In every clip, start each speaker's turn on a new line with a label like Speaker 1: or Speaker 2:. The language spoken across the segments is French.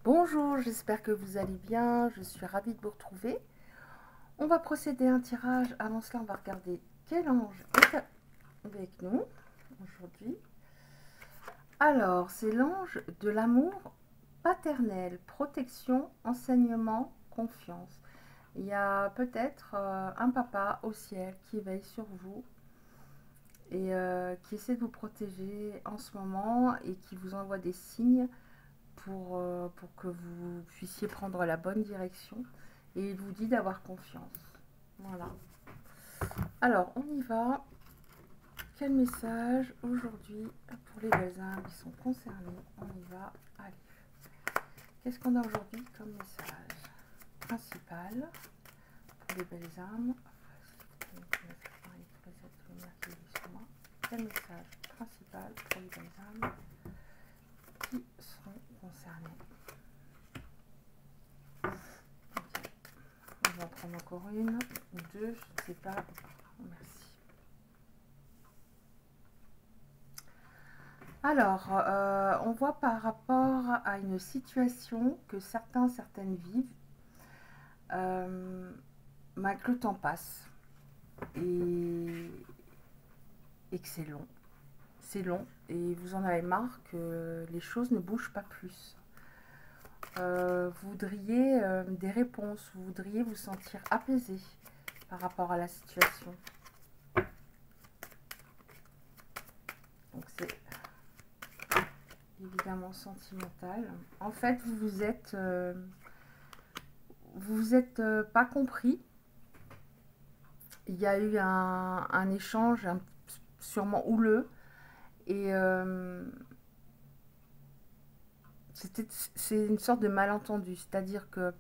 Speaker 1: Bonjour, j'espère que vous allez bien, je suis ravie de vous retrouver. On va procéder à un tirage. Avant cela, on va regarder quel ange est avec nous aujourd'hui. Alors, c'est l'ange de l'amour paternel, protection, enseignement, confiance. Il y a peut-être un papa au ciel qui veille sur vous et qui essaie de vous protéger en ce moment et qui vous envoie des signes pour que vous puissiez prendre la bonne direction. Et il vous dit d'avoir confiance. Voilà. Alors, on y va. Quel message aujourd'hui pour les belles âmes qui sont concernées? On y va. Allez. Qu'est-ce qu'on a aujourd'hui comme message principal pour les belles âmes? Quel message principal pour les belles âmes qui seront concernées? On va en prendre encore une ou deux, je ne sais pas. Merci. Alors, on voit par rapport à une situation que certaines vivent, que le temps passe et que c'est long. C'est long et vous en avez marre que les choses ne bougent pas plus. Vous voudriez des réponses, vous voudriez vous sentir apaisé par rapport à la situation. Donc c'est évidemment sentimental. En fait, vous vous êtes pas compris. Il y a eu un échange sûrement houleux et c'est une sorte de malentendu, c'est-à-dire que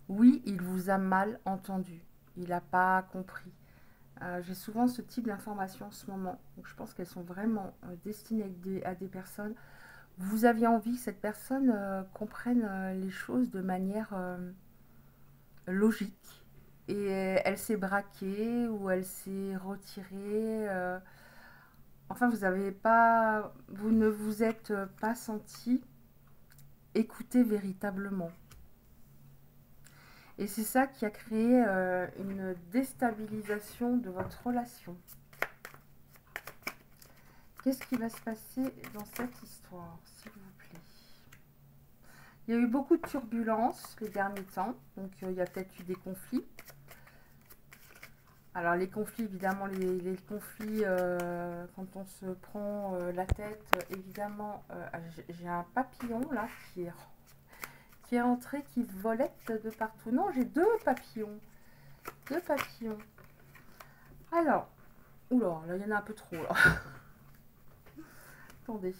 Speaker 1: oui, il vous a mal entendu, il n'a pas compris. J'ai souvent ce type d'informations en ce moment, donc je pense qu'elles sont vraiment destinées à des personnes. Vous aviez envie que cette personne comprenne les choses de manière logique et elle s'est braquée ou elle s'est retirée. Enfin, vous ne vous êtes pas senti écouté véritablement. Et c'est ça qui a créé une déstabilisation de votre relation. Qu'est-ce qui va se passer dans cette histoire, s'il vous plaît? Il y a eu beaucoup de turbulences les derniers temps, donc il y a peut-être eu des conflits. Alors les conflits, évidemment, les conflits, quand on se prend la tête, évidemment, j'ai un papillon là qui est rentré, qui volette de partout. Non, j'ai deux papillons. Deux papillons. Alors, oula, là il y en a un peu trop là. Attendez.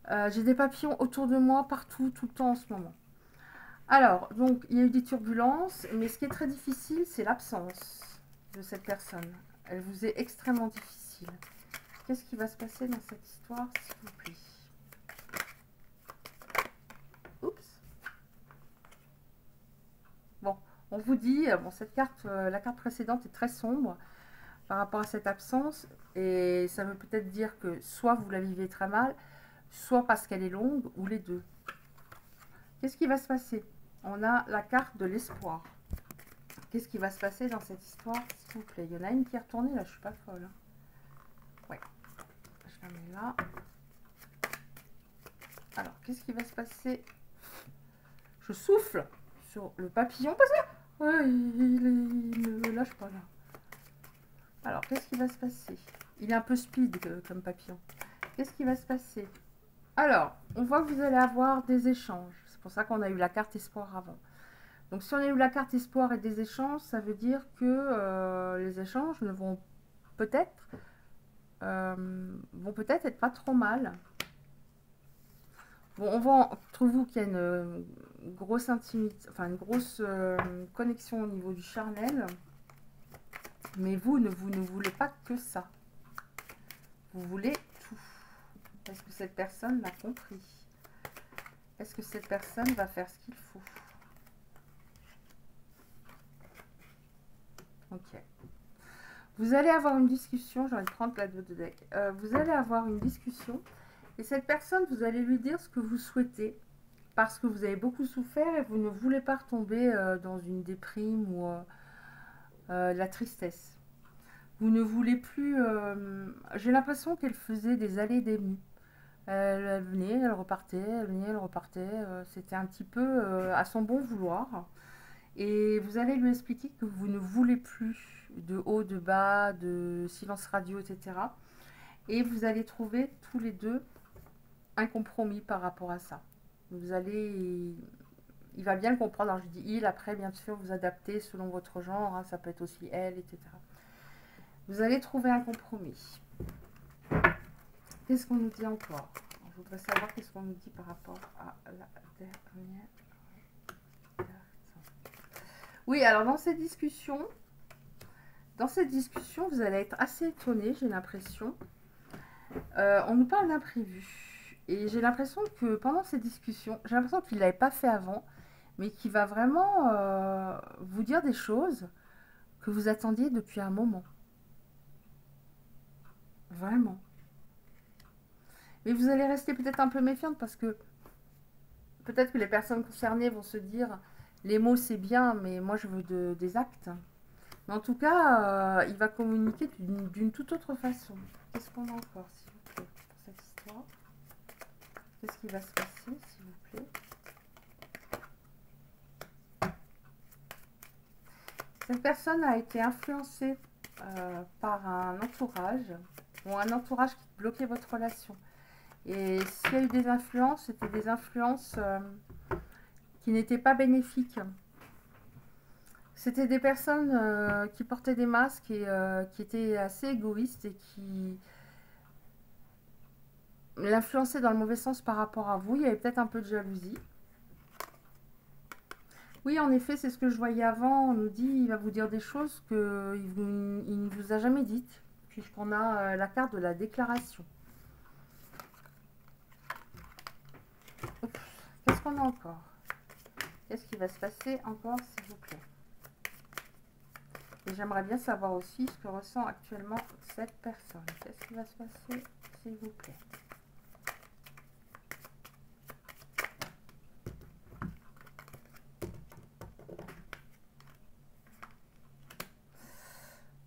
Speaker 1: J'ai des papillons autour de moi, partout, tout le temps en ce moment. Alors, donc, il y a eu des turbulences, mais ce qui est très difficile, c'est l'absence de cette personne. Elle vous est extrêmement difficile. Qu'est-ce qui va se passer dans cette histoire, s'il vous plaît? Oups. Bon, on vous dit, bon, cette carte, la carte précédente est très sombre par rapport à cette absence, et ça veut peut-être dire que soit vous la vivez très mal, soit parce qu'elle est longue, ou les deux. Qu'est-ce qui va se passer? On a la carte de l'espoir. Qu'est-ce qui va se passer dans cette histoire, s'il vous plaît? Il y en a une qui est retournée, là, je suis pas folle. Hein. Ouais, je la mets là. Alors, qu'est-ce qui va se passer? Je souffle sur le papillon, parce que ouais, il ne lâche pas, là. Alors, qu'est-ce qui va se passer? Il est un peu speed comme papillon. Qu'est-ce qui va se passer? Alors, on voit que vous allez avoir des échanges. C'est pour ça qu'on a eu la carte espoir avant. Donc, si on a eu la carte espoir et des échanges, ça veut dire que les échanges ne vont peut-être être pas trop mal. Bon, on voit entre vous qu'il y a une grosse intimité, enfin une grosse connexion au niveau du charnel. Mais vous ne voulez pas que ça. Vous voulez tout. Est-ce que cette personne l'a compris? Est-ce que cette personne va faire ce qu'il faut? Ok. Vous allez avoir une discussion, j'ai envie de prendre la de deck. Vous allez avoir une discussion et cette personne, vous allez lui dire ce que vous souhaitez. parce que vous avez beaucoup souffert et vous ne voulez pas retomber dans une déprime ou la tristesse. Vous ne voulez plus... J'ai l'impression qu'elle faisait des allées et des venues. Elle venait, elle repartait, elle venait, elle repartait. C'était un petit peu à son bon vouloir. Et vous allez lui expliquer que vous ne voulez plus de haut, de bas, de silence radio, etc. Et vous allez trouver tous les deux un compromis par rapport à ça. Vous allez... Il va bien le comprendre. Alors je dis il, après bien sûr vous adaptez selon votre genre, hein, ça peut être aussi elle, etc. Vous allez trouver un compromis. Qu'est-ce qu'on nous dit encore? Je voudrais savoir qu'est-ce qu'on nous dit par rapport à la dernière carte. Oui, alors dans cette discussion, vous allez être assez étonné, j'ai l'impression. On nous parle d'imprévu. Et j'ai l'impression que pendant cette discussion, j'ai l'impression qu'il ne l'avait pas fait avant, mais qu'il va vraiment vous dire des choses que vous attendiez depuis un moment. Vraiment. Mais vous allez rester peut-être un peu méfiante parce que peut-être que les personnes concernées vont se dire les mots c'est bien, mais moi je veux des actes. Mais en tout cas, il va communiquer d'une toute autre façon. Qu'est-ce qu'on a encore, s'il vous plaît, pour cette histoire? Qu'est-ce qui va se passer, s'il vous plaît? Cette personne a été influencée par un entourage ou un entourage qui bloquait votre relation. Et s'il y a eu des influences, c'était des influences qui n'étaient pas bénéfiques. C'était des personnes qui portaient des masques et qui étaient assez égoïstes et qui l'influençaient dans le mauvais sens par rapport à vous. Il y avait peut-être un peu de jalousie. Oui, en effet, c'est ce que je voyais avant. On nous dit il va vous dire des choses qu'il ne vous a jamais dites, puisqu'on a la carte de la déclaration. Qu'est-ce qu'on a encore? Qu'est-ce qui va se passer encore, s'il vous plaît? Et j'aimerais bien savoir aussi ce que ressent actuellement cette personne. Qu'est-ce qui va se passer, s'il vous plaît?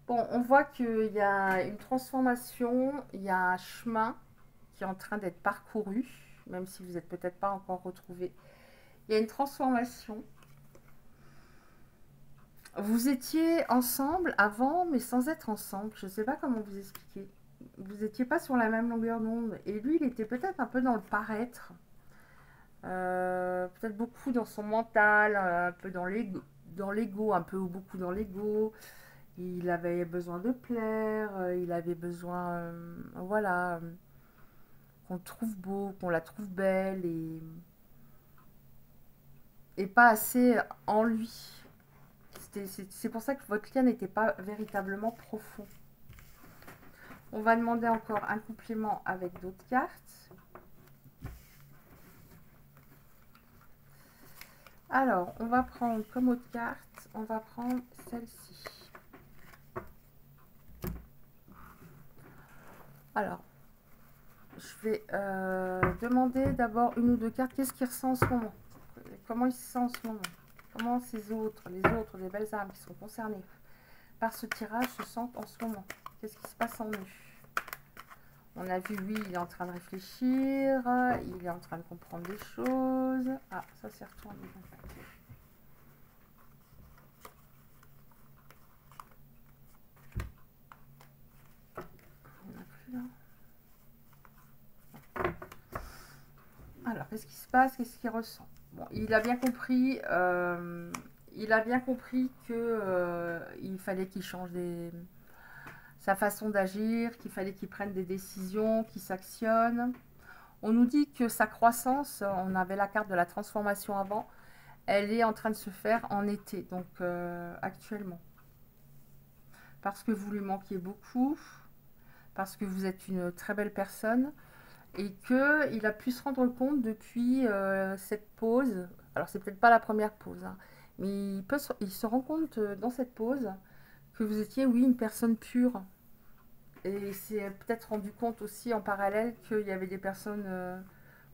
Speaker 1: Bon, on voit qu'il y a une transformation, il y a un chemin qui est en train d'être parcouru, même si vous n'êtes peut-être pas encore retrouvés. Il y a une transformation. Vous étiez ensemble avant, mais sans être ensemble. Je ne sais pas comment vous expliquer. Vous n'étiez pas sur la même longueur d'onde. Et lui, il était peut-être un peu dans le paraître. Peut-être beaucoup dans son mental, un peu dans l'ego, un peu ou beaucoup dans l'ego. Il avait besoin de plaire, il avait besoin, voilà, qu'on le trouve beau, qu'on la trouve belle et pas assez en lui. C'est pour ça que votre lien n'était pas véritablement profond. On va demander encore un complément avec d'autres cartes. Alors, on va prendre comme autre carte, on va prendre celle-ci. Alors, je vais demander d'abord une ou deux cartes. Qu'est-ce qu'il ressent en ce moment? Comment il se sent en ce moment? Comment les autres, les belles âmes qui sont concernées par ce tirage se sentent en ce moment? Qu'est-ce qui se passe en eux? On a vu, oui, il est en train de réfléchir, il est en train de comprendre des choses. Ah, ça s'est retourné. On n'a plus là. Alors, qu'est-ce qui se passe? Qu'est-ce qu'il ressent? Bon, il a bien compris que il fallait qu'il change sa façon d'agir, qu'il fallait qu'il prenne des décisions, qu'il s'actionne. On nous dit que sa croissance, on avait la carte de la transformation avant, elle est en train de se faire en été, donc actuellement. Parce que vous lui manquiez beaucoup, parce que vous êtes une très belle personne, et qu'il a pu se rendre compte depuis cette pause, alors c'est peut-être pas la première pause, hein, mais il se rend compte dans cette pause que vous étiez, oui, une personne pure. Et il s'est peut-être rendu compte aussi en parallèle qu'il y avait des personnes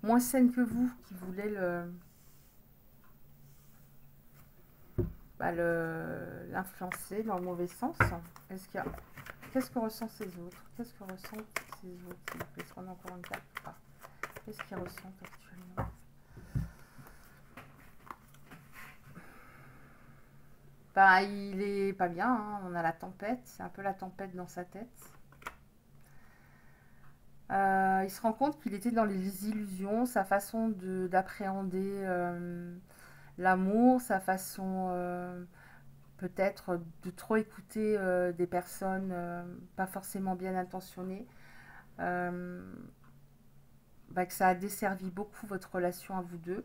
Speaker 1: moins saine que vous, qui voulait l'influencer dans le mauvais sens. Qu'est-ce que ressentent ces autres? Qu'est-ce que ressentent ces autres? Est-ce qu'on a encore une carte ou pas? Qu'est-ce qu'ils ressentent actuellement? Bah, il est pas bien, hein. On a la tempête, c'est un peu la tempête dans sa tête. Il se rend compte qu'il était dans les illusions, sa façon d'appréhender l'amour, sa façon peut-être de trop écouter des personnes pas forcément bien intentionnées, que ça a desservi beaucoup votre relation à vous deux,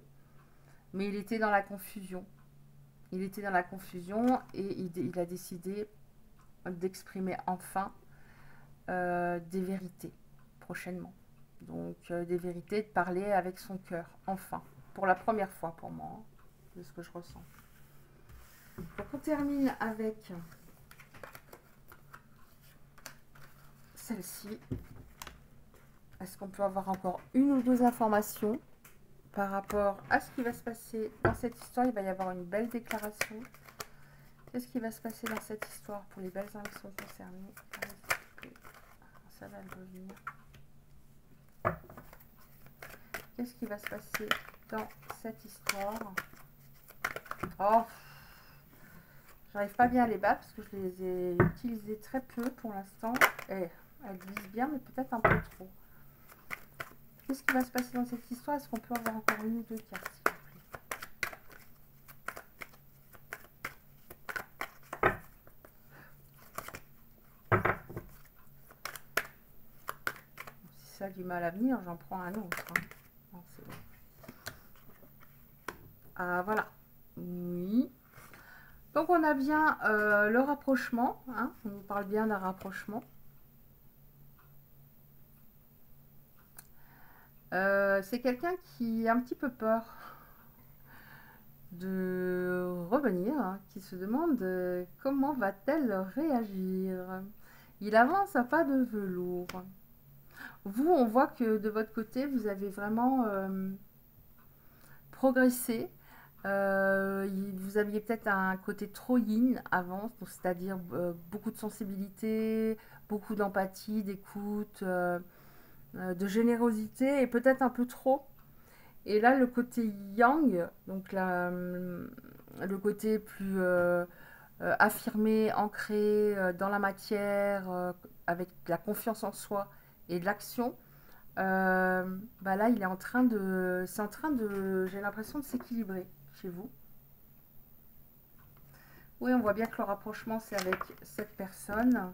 Speaker 1: mais il était dans la confusion. Il était dans la confusion et il a décidé d'exprimer enfin des vérités prochainement. Donc des vérités, de parler avec son cœur, enfin, pour la première fois pour moi, hein, de ce que je ressens. Donc on termine avec celle-ci. Est-ce qu'on peut avoir encore une ou deux informations par rapport à ce qui va se passer dans cette histoire? Il va y avoir une belle déclaration. Qu'est-ce qui va se passer dans cette histoire pour les belles âmes qui sont concernées? Ça va revenir. Qu'est-ce qui va se passer dans cette histoire? Oh, j'arrive pas bien à les battre parce que je les ai utilisées très peu pour l'instant. Et elles glissent bien, mais peut-être un peu trop. Qu'est-ce qui va se passer dans cette histoire? Est-ce qu'on peut avoir encore une ou deux cartes, s'il vous plaît? Si ça a du mal à venir, j'en prends un autre. Hein. Non, c'est bon. Ah, voilà. Oui. Donc, on a bien le rapprochement. Hein. On nous parle bien d'un rapprochement. C'est quelqu'un qui a un petit peu peur de revenir, hein, qui se demande comment va-t-elle réagir. Il avance à pas de velours. Vous, on voit que de votre côté, vous avez vraiment progressé. Vous aviez peut-être un côté trop yin avant, c'est-à-dire beaucoup de sensibilité, beaucoup d'empathie, d'écoute, de générosité et peut-être un peu trop. Et là, le côté yang, donc le côté plus affirmé, ancré dans la matière, avec la confiance en soi et de l'action, là, il est en train de, j'ai l'impression de s'équilibrer chez vous. Oui, on voit bien que le rapprochement, c'est avec cette personne.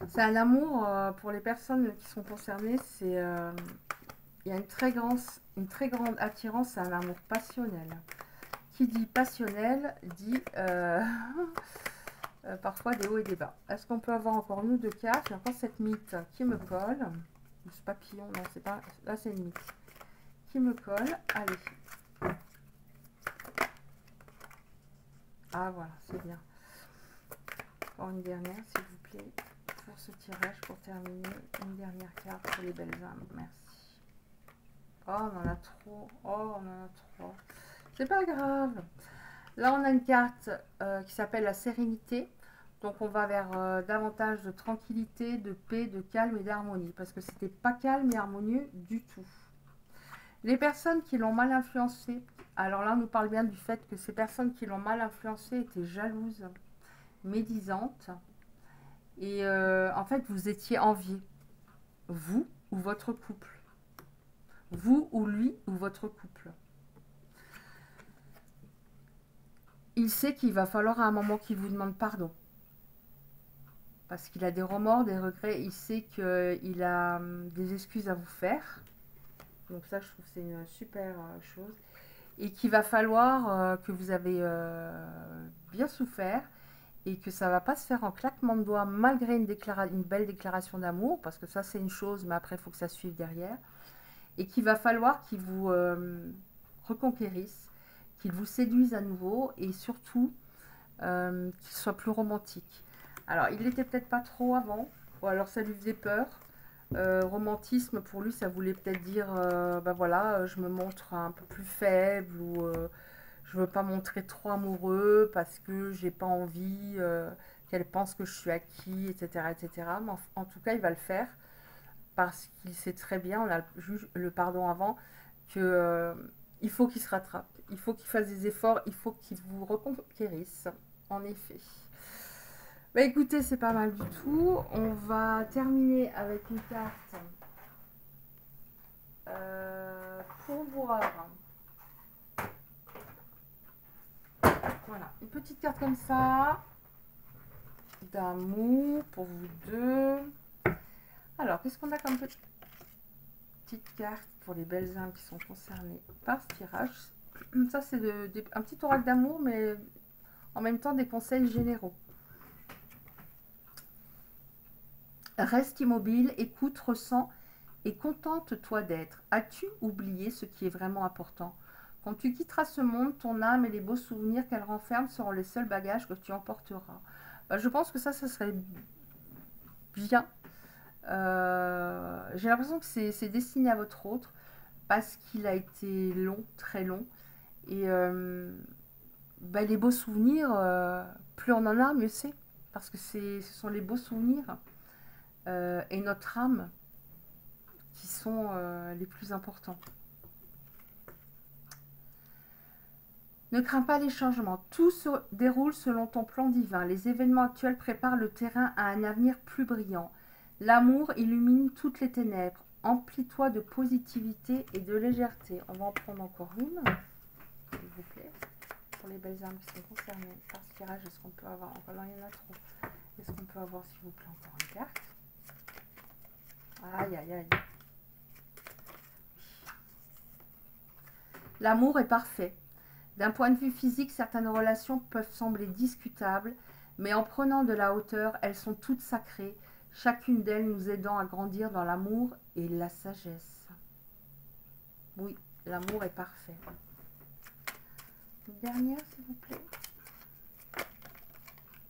Speaker 1: C'est un amour pour les personnes qui sont concernées. Il y a une très grande attirance, c'est un amour passionnel. Qui dit passionnel dit parfois des hauts et des bas. Est-ce qu'on peut avoir encore une ou deux cartes? J'entends cette mythe qui me colle. Ce papillon, non, c'est pas. Là, c'est une mythe qui me colle. Allez. Ah, voilà, c'est bien. Encore une dernière, s'il vous plaît. Pour ce tirage, pour terminer, une dernière carte pour les belles âmes. Merci. Oh, on en a trop. Oh, on en a trop. C'est pas grave. Là, on a une carte qui s'appelle la sérénité. Donc, on va vers davantage de tranquillité, de paix, de calme et d'harmonie. Parce que c'était pas calme et harmonieux du tout. Les personnes qui l'ont mal influencé, alors là, on nous parle bien du fait que ces personnes qui l'ont mal influencé étaient jalouses, médisantes. Et en fait, vous étiez enviés. Vous ou votre couple. Vous ou lui ou votre couple. Il sait qu'il va falloir à un moment qu'il vous demande pardon. Parce qu'il a des remords, des regrets. Il sait qu'il a des excuses à vous faire. Donc ça, je trouve que c'est une super chose. Et qu'il va falloir que vous avez bien souffert. Et que ça ne va pas se faire en claquement de doigts malgré une belle déclaration d'amour. Parce que ça, c'est une chose, mais après, il faut que ça suive derrière. Et qu'il va falloir qu'il vous reconquérisse, qu'il vous séduise à nouveau et surtout qu'il soit plus romantique. Alors, il n'était peut-être pas trop avant, ou alors ça lui faisait peur. Romantisme, pour lui, ça voulait peut-être dire, bah voilà, je me montre un peu plus faible ou je veux pas montrer trop amoureux parce que j'ai pas envie qu'elle pense que je suis acquis, etc., etc. Mais en tout cas, il va le faire parce qu'il sait très bien, on a le pardon avant, que il faut qu'il se rattrape, il faut qu'il fasse des efforts, il faut qu'il vous reconquérisse, en effet. Bah écoutez, c'est pas mal du tout. On va terminer avec une carte pourvoire. Voilà, une petite carte comme ça, d'amour pour vous deux. Alors, qu'est-ce qu'on a comme petite carte pour les belles âmes qui sont concernées par ce tirage? Ça, c'est un petit oracle d'amour, mais en même temps des conseils généraux. Reste immobile, écoute, ressens et contente-toi d'être. As-tu oublié ce qui est vraiment important? Quand tu quitteras ce monde, ton âme et les beaux souvenirs qu'elle renferme seront les seuls bagages que tu emporteras. Je pense que ça serait bien. J'ai l'impression que c'est destiné à votre autre parce qu'il a été long, très long. Et les beaux souvenirs, plus on en a, mieux c'est. Parce que ce sont les beaux souvenirs et notre âme qui sont les plus importants. Ne crains pas les changements. Tout se déroule selon ton plan divin. Les événements actuels préparent le terrain à un avenir plus brillant. L'amour illumine toutes les ténèbres. Emplis-toi de positivité et de légèreté. On va en prendre encore une, s'il vous plaît. Pour les belles âmes qui sont concernées par ce tirage, est-ce qu'on peut avoir... Encore là, il y en a trop. Est-ce qu'on peut avoir, s'il vous plaît, encore une carte? Aïe, aïe, aïe. L'amour est parfait. D'un point de vue physique, certaines relations peuvent sembler discutables, mais en prenant de la hauteur, elles sont toutes sacrées, chacune d'elles nous aidant à grandir dans l'amour et la sagesse. Oui, l'amour est parfait. Une dernière, s'il vous plaît.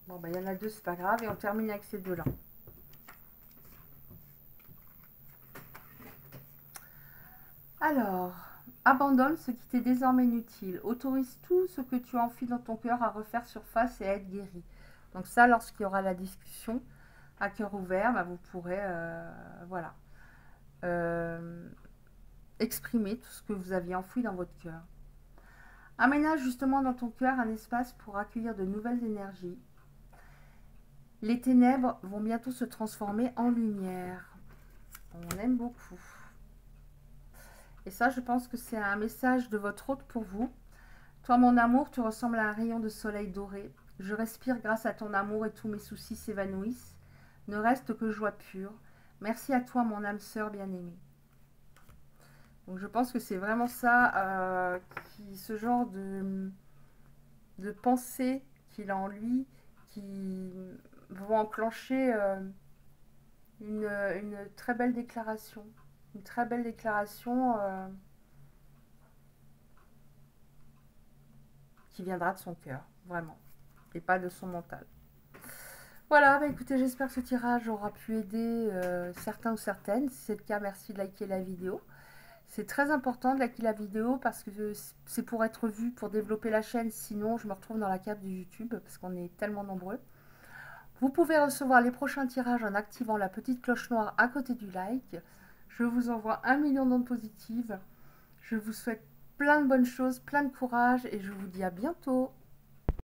Speaker 1: Bon, il y en a deux, c'est pas grave, et on termine avec ces deux-là. Alors... Abandonne ce qui t'est désormais inutile. Autorise tout ce que tu enfuis dans ton cœur à refaire surface et à être guéri. Donc ça, lorsqu'il y aura la discussion à cœur ouvert, vous pourrez voilà, exprimer tout ce que vous aviez enfoui dans votre cœur. Aménage justement dans ton cœur un espace pour accueillir de nouvelles énergies. Les ténèbres vont bientôt se transformer en lumière. On aime beaucoup. Et ça, je pense que c'est un message de votre hôte pour vous. Toi, mon amour, tu ressembles à un rayon de soleil doré. Je respire grâce à ton amour et tous mes soucis s'évanouissent. Ne reste que joie pure. Merci à toi, mon âme sœur bien-aimée. Donc, je pense que c'est vraiment ça, ce genre de pensée qu'il a en lui, qui vont enclencher une très belle déclaration. Une très belle déclaration qui viendra de son cœur, vraiment, et pas de son mental. Voilà, écoutez, j'espère que ce tirage aura pu aider certains ou certaines. Si c'est le cas, merci de liker la vidéo. C'est très important de liker la vidéo parce que c'est pour être vu, pour développer la chaîne. Sinon, je me retrouve dans la cave du YouTube parce qu'on est tellement nombreux. Vous pouvez recevoir les prochains tirages en activant la petite cloche noire à côté du like. Je vous envoie 1 million d'ondes positives. Je vous souhaite plein de bonnes choses, plein de courage et je vous dis à bientôt.